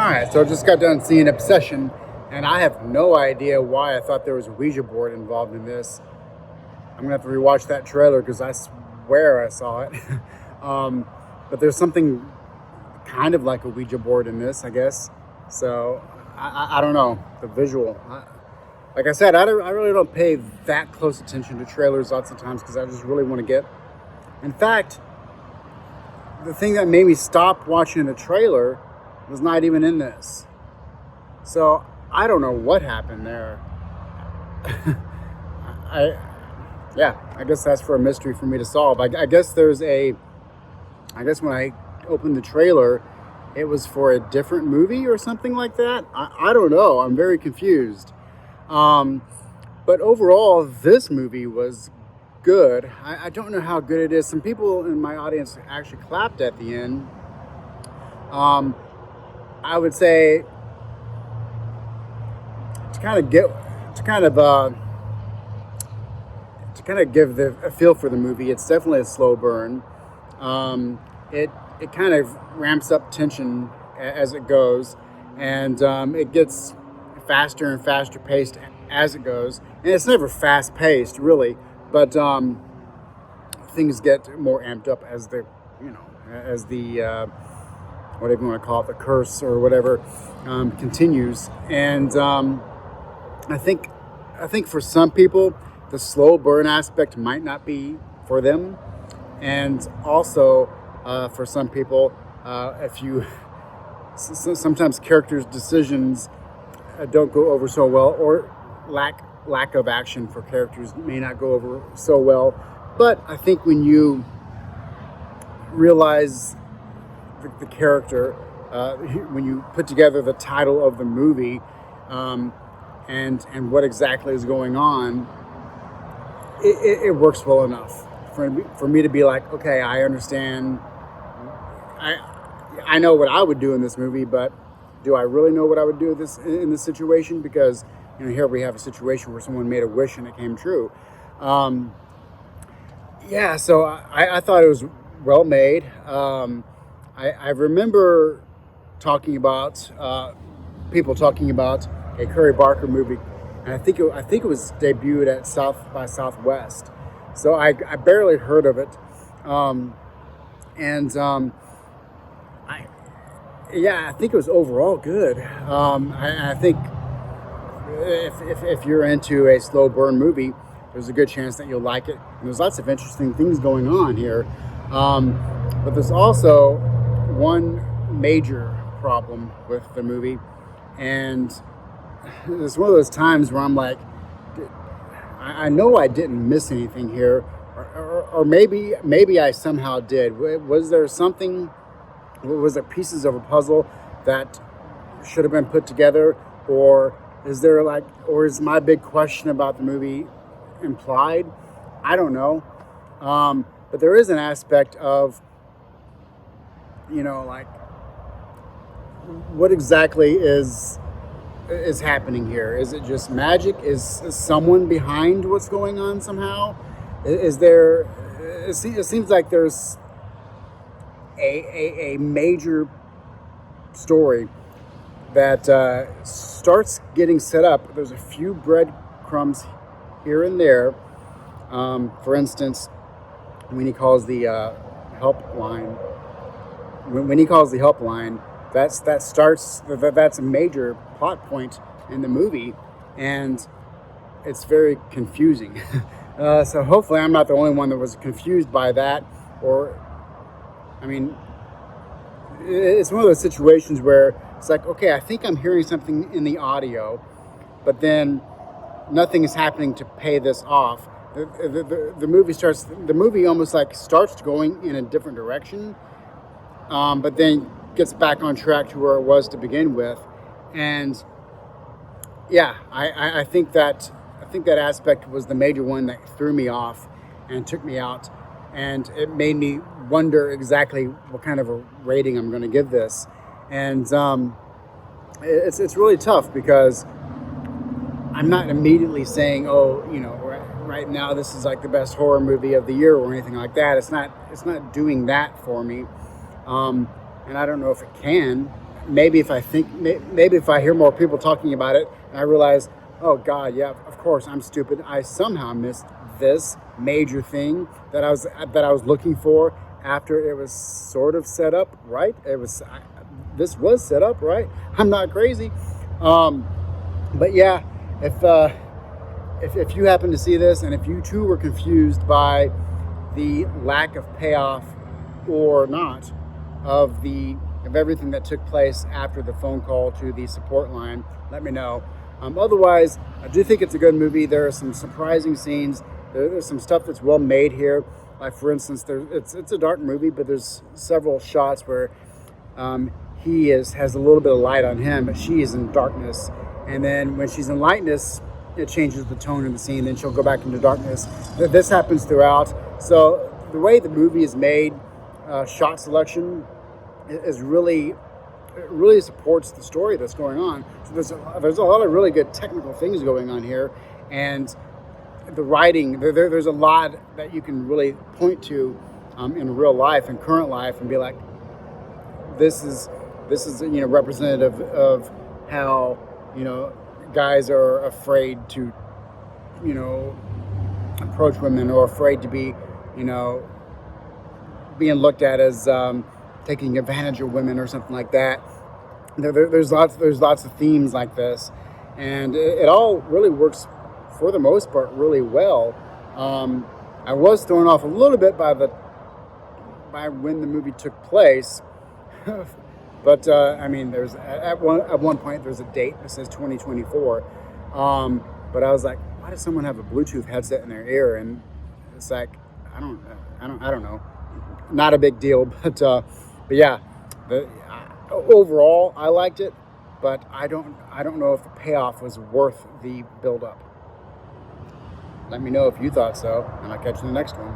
Alright, so I just got done seeing Obsession, and I have no idea why I thought there was a Ouija board involved in this. I'm gonna have to rewatch that trailer because I swear I saw it. um, but there's something kind of like a Ouija board in this, I guess. So I don't know the visual. Like I said, I really don't pay that close attention to trailers lots of times because I just really want to get. In fact, the thing that made me stop watching the trailer was not even in this. So I don't know what happened there. I yeah, I guess that's for a mystery for me to solve. I guess I guess when I opened the trailer, it was for a different movie or something like that. I don't know. I'm very confused. Um, but overall, this movie was good. I don't know how good it is. Some people in my audience actually clapped at the end. Um, I would say to kind of get to kind of to kind of give a feel for the movie. It's definitely a slow burn. It kind of ramps up tension as it goes, and it gets faster and faster paced as it goes. And it's never fast paced, really, but things get more amped up as the as the whatever you want to call it, the curse or whatever, continues. And I think I think for some people, the slow burn aspect might not be for them, and also for some people, if you sometimes characters' decisions don't go over so well, or lack of action for characters may not go over so well. But I think when you realize the character, when you put together the title of the movie, and what exactly is going on, it works well enough for me to be like, okay, I understand. I know what I would do in this movie, but do I really know what I would do in this situation? Because here we have a situation where someone made a wish and it came true. Um, yeah, so I thought it was well made. I remember talking about people talking about a Curry Barker movie, and I think it was debuted at South by Southwest. So I barely heard of it, and I yeah, I think it was overall good. I think if you're into a slow burn movie, there's a good chance that you'll like it. And there's lots of interesting things going on here, but there's also one major problem with the movie, and it's one of those times where I'm like, I know I didn't miss anything here, or maybe I somehow did. Was there something? Was there pieces of a puzzle that should have been put together, or is my big question about the movie implied? I don't know, but there is an aspect of, like, what exactly is happening here? Is it just magic? Is someone behind what's going on somehow? Is there? It seems like there's a major story that starts getting set up. There's a few breadcrumbs here and there. For instance, when he calls the helpline, when he calls the helpline, that's a major plot point in the movie, and it's very confusing. So hopefully I'm not the only one that was confused by that. Or, I mean, it's one of those situations where it's like, okay, I think I'm hearing something in the audio, but then nothing is happening to pay this off. The movie almost like starts going in a different direction, but then gets back on track to where it was to begin with. And yeah, I think that aspect was the major one that threw me off and took me out, and it made me wonder exactly what kind of a rating I'm going to give this. And it's really tough because I'm not immediately saying, oh, right now this is like the best horror movie of the year or anything like that. It's not doing that for me. And I don't know if it can. maybe if maybe if I hear more people talking about it, and I realize, oh God, yeah, of course I'm stupid. I somehow missed this major thing that I was looking for after it was sort of set up right. This was set up right. I'm not crazy, but yeah, if if you happen to see this, and if you too were confused by the lack of payoff or not of everything that took place after the phone call to the support line, let me know. Otherwise, I do think it's a good movie. There are some surprising scenes. There's some stuff that's well made here. Like for instance, it's a dark movie, but there's several shots where has a little bit of light on him, but she is in darkness. And then when she's in lightness, it changes the tone of the scene. Then she'll go back into darkness. This happens throughout. So the way the movie is made, shot selection is really, it really supports the story that's going on. So there's a lot of really good technical things going on here, and the writing. There's a lot that you can really point to in real life and current life, and be like, this is representative of how guys are afraid to approach women, or afraid to be being looked at as taking advantage of women or something like that. There's lots of themes like this, and it all really works for the most part really well. I was thrown off a little bit by when the movie took place, but I mean, there's at one point there's a date that says 2024, but I was like, why does someone have a Bluetooth headset in their ear? And it's like, I don't know, not a big deal, but yeah, overall I liked it, but I don't know if the payoff was worth the build up. Let me know if you thought so, and I'll catch you in the next one.